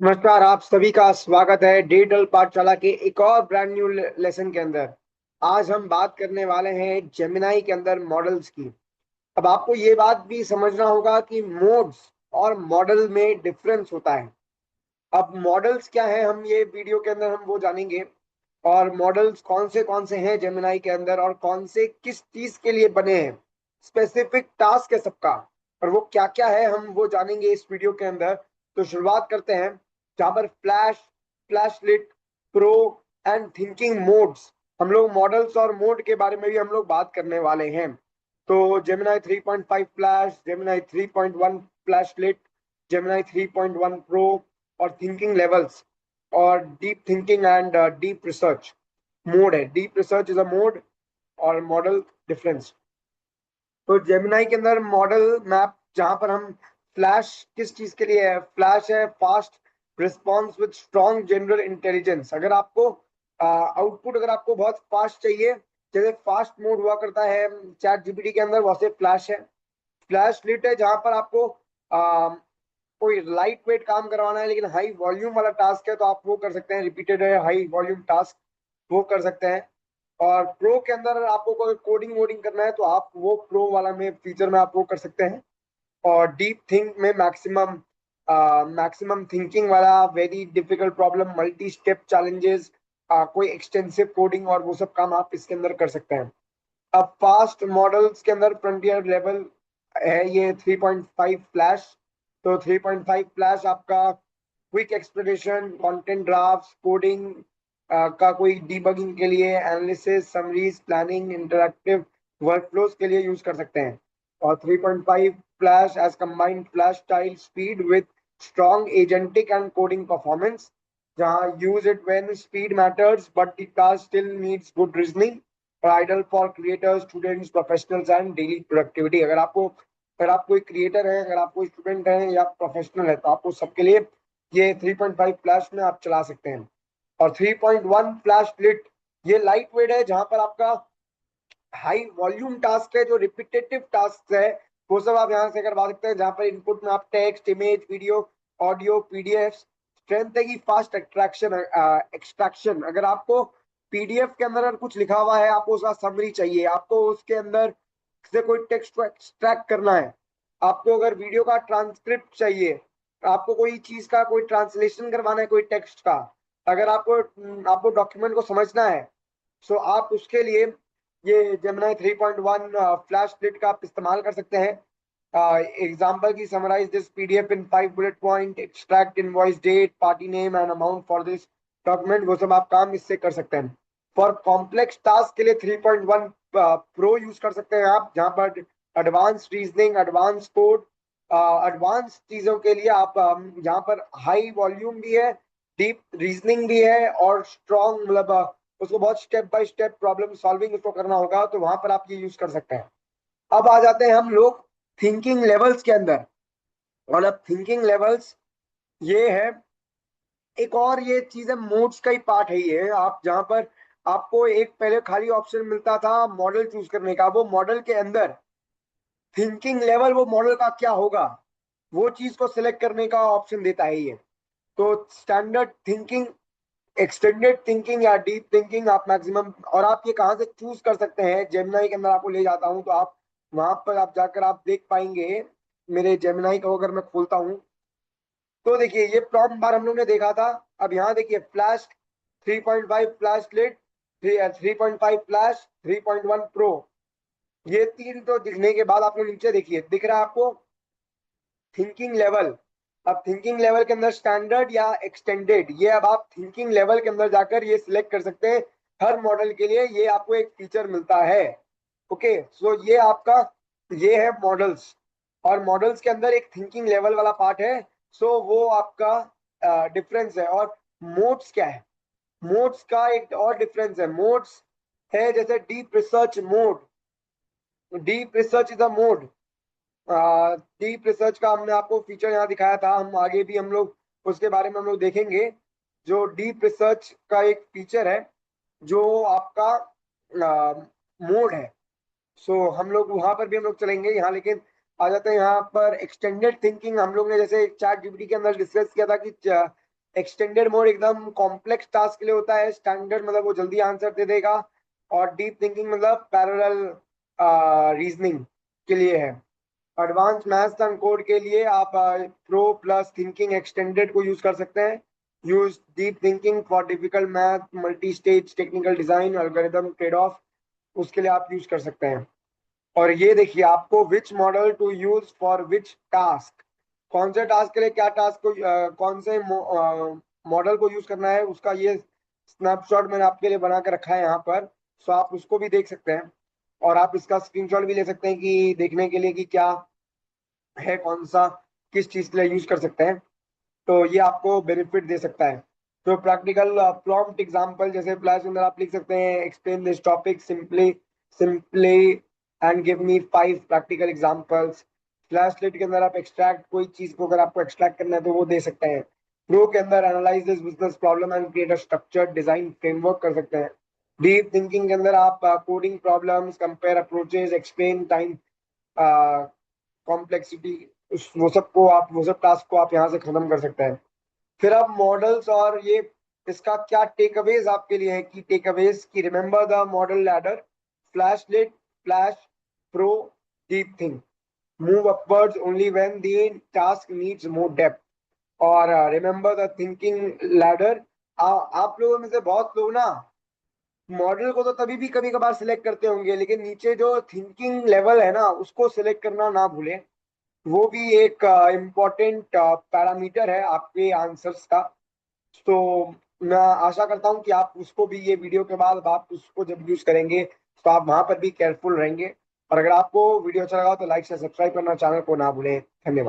नमस्कार, आप सभी का स्वागत है डिजिटल पाठशाला के एक और ब्रांड न्यू लेसन के अंदर। आज हम बात करने वाले हैं जेमिनाई के अंदर मॉडल्स की। अब आपको ये बात भी समझना होगा कि मोड्स और मॉडल में डिफरेंस होता है। अब मॉडल्स क्या है, हम ये वीडियो के अंदर हम वो जानेंगे। और मॉडल्स कौन से हैं जेमिनाई के अंदर और कौन से किस चीज के लिए बने हैं, स्पेसिफिक टास्क है सबका, और वो क्या क्या है हम वो जानेंगे इस वीडियो के अंदर। तो शुरुआत करते हैं, जहां पर flash, flash lite, pro and thinking modes, हम लोग मॉडल्स और मोड के बारे में भी हम लोग बात करने वाले हैं। तो Gemini 3.5 flash, Gemini 3.1 flash lite, Gemini 3.1 pro, और थिंकिंग लेवल्स, और deep thinking and deep research mode है। Deep research is a mode और मॉडल डिफरेंस। तो जेमिनाई के अंदर मॉडल मैप, जहां पर हम फ्लैश किस चीज के लिए है, फ्लैश है fast response with strong general intelligence. अगर आपको आउटपुट अगर आपको बहुत फास्ट चाहिए, जैसे फास्ट मोड हुआ करता है चैट जीपीटी के अंदर, वैसे फ्लैश है। फ्लैश लिट है जहां पर आपको कोई लाइट वेट काम करवाना है लेकिन हाई वॉल्यूम वाला टास्क है, तो आप वो कर सकते हैं। रिपीटेड है हाई वॉल्यूम टास्क, वो कर सकते हैं। और प्रो के अंदर अगर आपको कोई कोडिंग वोडिंग करना है तो आप वो प्रो वाला में फीचर में आप वो कर सकते हैं। और डीप थिंक में मैक्सिमम मैक्सिमम थिंकिंग वाला, very difficult problem, multi step challenges, कोई एक्सटेंसिव कोडिंग और वो सब काम आप इसके अंदर कर सकते हैं। अब फास्ट मॉडल्स के अंदर फ्रंटियर लेवल है ये 3.5 फ्लैश। तो 3.5 फ्लैश आपका quick explanation, content drafts, coding का कोई डीबगिंग के लिए, analysis, summaries, planning, interactive workflows के लिए यूज कर सकते हैं। और 3.5 flash as combined flash style speed with strong agentic and coding performance, जहाँ use it when speed matters but the task still needs good reasoning, और ideal for creators, students, professionals and daily productivity. अगर आप कोई creator है, अगर आप कोई student है या प्रोफेशनल है, तो आपको सबके लिए ये 3.5 फ्लैश में आप चला सकते हैं। और 3.1 फ्लैश लिट, ये लाइट वेट है जहां पर आपका हाई वॉल्यूम टास्क है, जो रिपीटेटिव टास्क है वो सब आप यहाँ से करवा सकते हैं। जहां पर इनपुट में आप text, image, video, audio, PDF, strength है कि फास्ट एक्सट्रैक्शन एक्सट्रैक्शन। अगर आपको पीडीएफ के अंदर अगर कुछ लिखा हुआ है, आपको उसका समरी चाहिए, आपको उसके अंदर से कोई टेक्स्ट को एक्सट्रैक्ट करना है, आपको अगर वीडियो का ट्रांसक्रिप्ट चाहिए, आपको कोई चीज का कोई ट्रांसलेशन करवाना है कोई टेक्स्ट का, अगर आपको आपको डॉक्यूमेंट को समझना है, सो आप उसके लिए ये जेमिनाई 3.1 फ्लैश स्प्लिट का आप इस्तेमाल कर सकते हैं। एग्जाम्पल की, summarise this PDF in 5 bullet point, extract invoice date, party name and amount for this document, वो सब आप काम इससे कर सकते हैं। फॉर कॉम्प्लेक्स टास्क के लिए 3.1 प्रो यूज कर सकते हैं आप, जहां पर advance reasoning, advance code, advance चीजों के लिए आप जहां पर हाई वॉल्यूम भी है, डीप रीजनिंग भी है, और स्ट्रॉन्ग मतलब उसको बहुत step by step problem solving उसको करना होगा, तो वहां पर आप ये यूज कर सकते हैं। अब आ जाते हैं हम लोग थिंकिंग लेवल्स के अंदर। और अब थिंकिंग लेवल्स ये है एक और ये चीजें मोड्स का ही पार्ट है। ये आप जहां पर आपको एक पहले खाली ऑप्शन मिलता था मॉडल चूज करने का, वो मॉडल के अंदर थिंकिंग लेवल वो मॉडल का क्या होगा वो चीज को सिलेक्ट करने का ऑप्शन देता है ये। तो स्टैंडर्ड थिंकिंग, एक्सटेंडेड थिंकिंग या डीप थिंकिंग आप मैक्सिमम, और आप ये कहाँ से चूज कर सकते हैं, जेमिनाई के अंदर आपको ले जाता हूं तो आप वहां पर आप जाकर आप देख पाएंगे। मेरे जेमिनाई को अगर मैं खोलता हूं तो देखिए ये प्रॉम्प्ट बार हम लोग ने देखा था। अब यहाँ देखिए flash 3.5 flash lite, 3.5 flash, 3.1 pro, ये तीन तो दिखने के बाद आपको नीचे देखिए दिख रहा है आपको थिंकिंग लेवल। अब थिंकिंग लेवल के अंदर स्टैंडर्ड या एक्सटेंडेड, ये अब आप थिंकिंग लेवल के अंदर जाकर ये सिलेक्ट कर सकते हैं। हर मॉडल के लिए ये आपको एक फीचर मिलता है। ओके, सो ये आपका ये है मॉडल्स। और मॉडल्स के अंदर एक थिंकिंग लेवल वाला पार्ट है। सो वो आपका डिफरेंस है। और मोड्स क्या है, मोड्स का एक और डिफरेंस है। मोड्स है जैसे deep research mode, deep research is a mode. Deep research का हमने आपको फीचर यहाँ दिखाया था, हम आगे भी हम लोग उसके बारे में हम लोग देखेंगे। जो डीप रिसर्च का एक फीचर है जो आपका मोड है, सो हम लोग वहां पर भी हम लोग चलेंगे यहाँ। लेकिन आ जाते हैं यहाँ पर एक्सटेंडेड थिंकिंग। हम लोग ने जैसे चैट जीपीटी के अंदर डिस्कस किया था कि एक्सटेंडेड मोड एकदम कॉम्प्लेक्स टास्क के लिए होता है, स्टैंडर्ड मतलब वो जल्दी आंसर दे देगा, और डीप थिंकिंग मतलब पैरेलल रीजनिंग के लिए है। एडवांस मैथ्स एंड कोड के लिए आप प्रो प्लस थिंकिंग एक्सटेंडेड को यूज कर सकते हैं। Use deep thinking for difficult math, multi stage technical design, algorithm, trade off, उसके लिए आप यूज कर सकते हैं। और ये देखिए आपको which model to use for which task, कौन से टास्क के लिए क्या टास्क को कौन से मॉडल को यूज करना है, उसका ये स्नैपशॉट मैंने आपके लिए बना के रखा है यहाँ पर। सो आप उसको भी देख सकते हैं, और आप इसका स्क्रीनशॉट भी ले सकते हैं कि देखने के लिए कि क्या है, कौन सा किस चीज के लिए यूज कर सकते हैं। तो ये आपको बेनिफिट दे सकता है। तो प्रैक्टिकल प्रॉम्प्ट एग्जांपल जैसे फ्लैश के अंदर आप लिख सकते हैं explain this topic simply and give me 5 practical examples. Flash lite के अंदर आप एक्सट्रैक्ट कोई चीज को अगर आपको एक्सट्रैक्ट करना है तो वो दे सकते हैं। प्रो के अंदर analyse this business problem and create a structured design framework कर सकते हैं। डीप थिंकिंग के अंदर आप coding problems, compare approaches, explain time complexity, उस वो सब टास्क को आप यहाँ से खत्म कर सकते हैं। फिर अब मॉडल्स और ये इसका क्या टेकअवेज आपके लिए है, कि टेकअवेज की remember the model ladder, flash lite, flash pro, deep think, move upwards only when the task needs more depth, और रिमेंबर द थिंकिंग लैडर। आप लोगों में से बहुत लोग ना मॉडल को तो तभी भी कभी कभार सिलेक्ट करते होंगे, लेकिन नीचे जो थिंकिंग लेवल है ना उसको सिलेक्ट करना ना भूलें। वो भी एक इम्पोर्टेंट पैरामीटर है आपके आंसर्स का। तो मैं आशा करता हूँ कि आप उसको भी, ये वीडियो के बाद आप उसको जब यूज करेंगे तो आप वहां पर भी केयरफुल रहेंगे। और अगर आपको वीडियो अच्छा लगा तो लाइक से सब्सक्राइब करना, चैनल को ना भूलें। धन्यवाद।